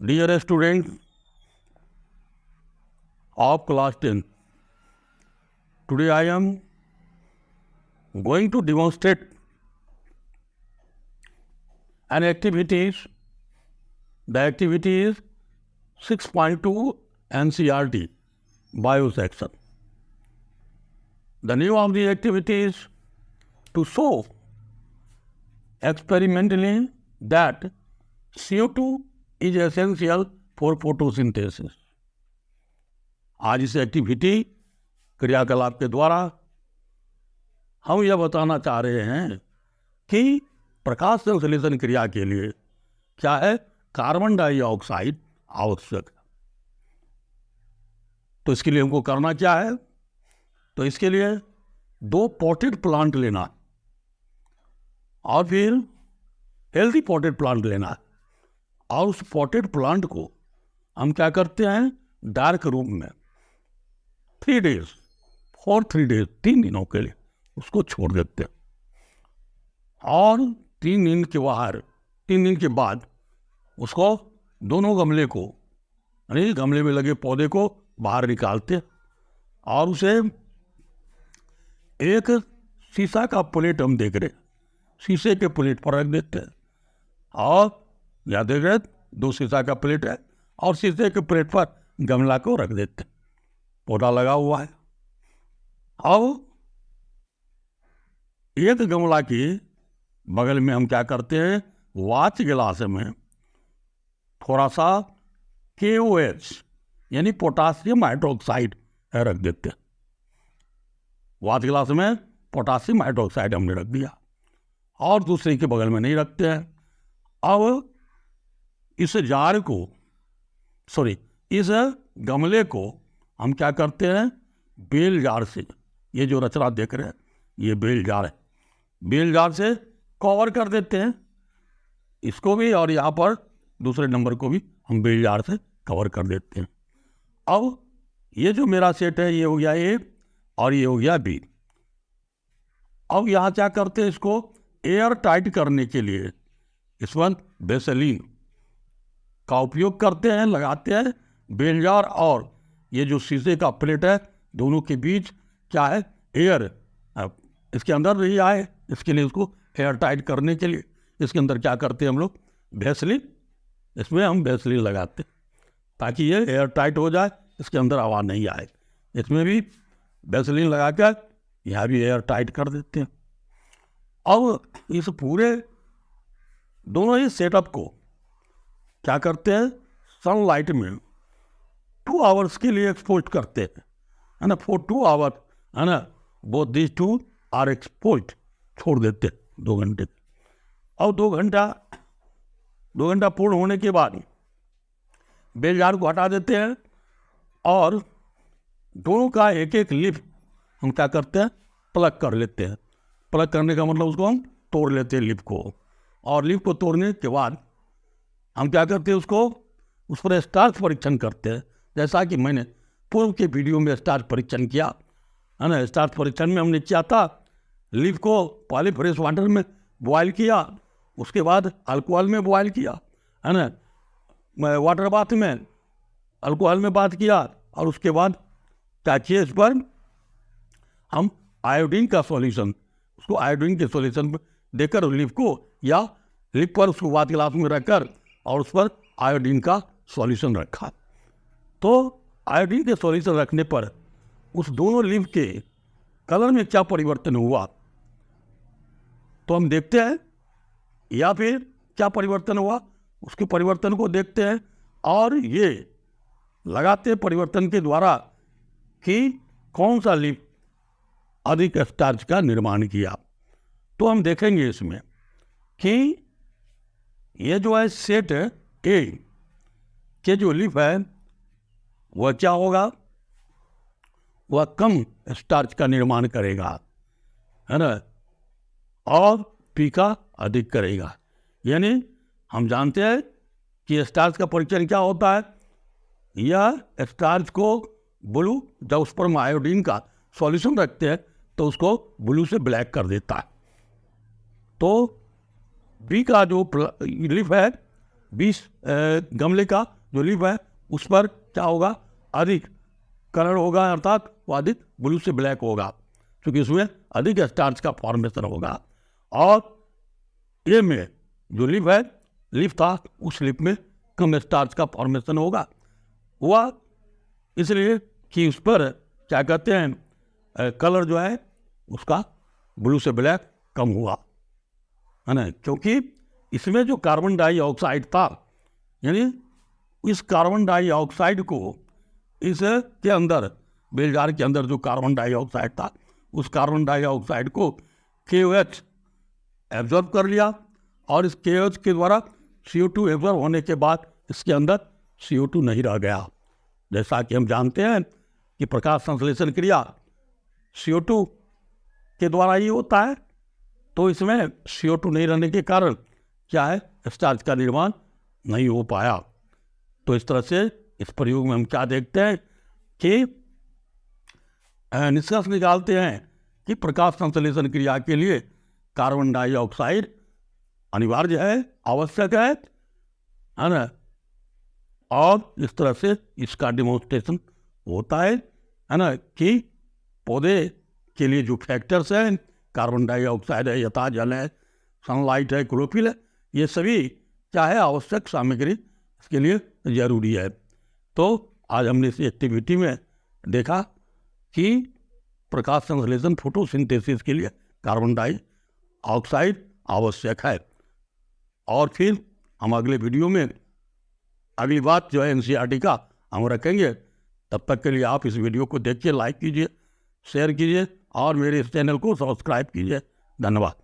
Dear students of class 10, today I am going to demonstrate an activity. The activity is 6.2 NCERT Bio section. The name of the activity is to show experimentally that CO2 is essential for photosynthesis. आज इस activity क्रियाकलाप के द्वारा हम यह बताना चाह रहे हैं कि प्रकाश संश्लेषण क्रिया के लिए क्या है, कार्बन डाइऑक्साइड आवश्यक है। तो इसके लिए हमको करना क्या है, तो इसके लिए 2 पॉटेड प्लांट लेना और फिर हेल्दी पॉटेड प्लांट लेना है, और उस पॉटेड प्लांट को हम क्या करते हैं, डार्क रूम में 3 days, 3 दिनों के लिए उसको छोड़ देते हैं। और 3 दिन के बाद उसको दोनों गमले को, यानी गमले में लगे पौधे को बाहर निकालते हैं और उसे एक शीशा का प्लेट, हम देख रहे शीशे के प्लेट पर रख देते हैं। और या देख रहे 2 शीशा का प्लेट है और शीशे के प्लेट पर गमला को रख देते हैं, पौधा लगा हुआ है। अब एक गमला के बगल में हम क्या करते हैं, वाच गिलास में थोड़ा सा KOH यानी पोटासियम हाइड्रोक्साइड रख देते हैं। वाच गिलास में पोटासियम हाइड्रोक्साइड हमने रख दिया और दूसरे के बगल में नहीं रखते हैं। अब इस इस गमले को हम क्या करते हैं, बेल जार से, ये जो रचना देख रहे हैं ये बेल जार है, बेल जार से कवर कर देते हैं इसको भी, और यहाँ पर दूसरे नंबर को भी हम बेल जार से कवर कर देते हैं। अब ये जो मेरा सेट है ये हो गया A और ये हो गया B। अब यहाँ क्या करते हैं, इसको एयर टाइट करने के लिए इस पर वैसेलीन का उपयोग करते हैं, लगाते हैं। बेल जार और ये जो शीशे का प्लेट है दोनों के बीच क्या है, एयर इसके अंदर नहीं आए, इसके लिए उसको एयर टाइट करने के लिए इसके अंदर क्या करते हैं हम लोग, वैसेलीन, इसमें हम वैसेलीन लगाते हैं ताकि ये एयर टाइट हो जाए, इसके अंदर आवाज़ नहीं आए। इसमें भी वैसेलीन लगा कर यहाँ भी एयर टाइट कर देते हैं। अब इस पूरे दोनों ही सेटअप को क्या करते हैं, सनलाइट में 2 hours के लिए एक्सपोज करते हैं, है ना, फॉर 2 hours, है ना, बोथ दिस 2 आर एक्सपोज, छोड़ देते हैं 2 घंटे। और 2 घंटा पूर्ण होने के बाद बेल जार को हटा देते हैं और दोनों का एक एक लिप हम क्या करते हैं, प्लग कर लेते हैं। प्लग करने का मतलब उसको हम तोड़ लेते हैं लिप को, और लिप को तोड़ने के बाद हम क्या करते हैं, उसको उस पर स्टार्च परीक्षण करते हैं। जैसा कि मैंने पूर्व के वीडियो में स्टार्च परीक्षण किया, है ना। स्टार्च परीक्षण में हमने क्या था, लिप को पहले फ्रेश वाटर में बॉयल किया, उसके बाद अल्कोहल में बॉयल किया, है ना, वाटर बाथ में अल्कोहल में बात किया, और उसके बाद क्या किया, इस पर हम आयोडीन का सॉल्यूशन, उसको आयोडीन के सॉल्यूशन में देकर लिप को, या लिप पर उसको वाच गिलास में रखकर और उस पर आयोडीन का सॉल्यूशन रखा। तो आयोडीन के सॉल्यूशन रखने पर उस दोनों लिप के कलर में क्या परिवर्तन हुआ तो हम देखते हैं, या फिर क्या परिवर्तन हुआ उसके परिवर्तन को देखते हैं, और ये लगाते हैं परिवर्तन के द्वारा कि कौन सा लिप अधिक स्टार्च का निर्माण किया। तो हम देखेंगे इसमें कि ये जो है सेट A के जो लिप है वह क्या होगा, वह कम स्टार्च का निर्माण करेगा, है ना, और P का अधिक करेगा। यानी हम जानते हैं कि स्टार्च का परीक्षण क्या होता है, यह स्टार्च को ब्लू, जब उस पर हम आयोडीन का सॉल्यूशन रखते हैं तो उसको ब्लू से ब्लैक कर देता है। तो बी का जो लिप है 20 गमले का जो लीफ है उस पर क्या होगा, अधिक कलर होगा, अर्थात वो अधिक ब्लू से ब्लैक होगा, क्योंकि उसमें अधिक स्टार्च का फॉर्मेशन होगा। और ए में जो लीफ था उस लीफ में कम स्टार्च का फॉर्मेशन होगा, हुआ इसलिए कि उस पर क्या कहते हैं, कलर जो है उसका ब्लू से ब्लैक कम हुआ, है ना, क्योंकि इसमें जो कार्बन डाइऑक्साइड था, यानी इस कार्बन डाइऑक्साइड को इसके अंदर, बेल जार के अंदर जो कार्बन डाइऑक्साइड था उस कार्बन डाइऑक्साइड को KOH एब्जॉर्ब कर लिया, और इस KOH के द्वारा CO2 एब्जॉर्ब होने के बाद इसके अंदर CO2 नहीं रह गया। जैसा कि हम जानते हैं कि प्रकाश संश्लेषण क्रिया CO2 के द्वारा ही होता है, तो इसमें CO2 नहीं रहने के कारण क्या है, स्टार्च का निर्माण नहीं हो पाया। तो इस तरह से इस प्रयोग में हम क्या देखते हैं कि निष्कर्ष निकालते हैं कि प्रकाश संश्लेषण क्रिया के लिए कार्बन डाइऑक्साइड अनिवार्य है, आवश्यक है ना, और इस तरह से इसका डेमोन्स्ट्रेशन होता है ना, कि पौधे के लिए जो फैक्टर्स हैं, कार्बन डाइऑक्साइड है, यथा जल है, सनलाइट है, क्लोरोफिल है, ये सभी क्या है, आवश्यक सामग्री इसके लिए जरूरी है। तो आज हमने इस एक्टिविटी में देखा कि प्रकाश संश्लेषण फोटोसिंथेसिस के लिए कार्बन डाइऑक्साइड आवश्यक है। और फिर हम अगले वीडियो में अगली बात जो है NCERT का हम रखेंगे। तब तक के लिए आप इस वीडियो को देखिए, लाइक कीजिए, शेयर कीजिए और मेरे इस चैनल को सब्सक्राइब कीजिए। धन्यवाद।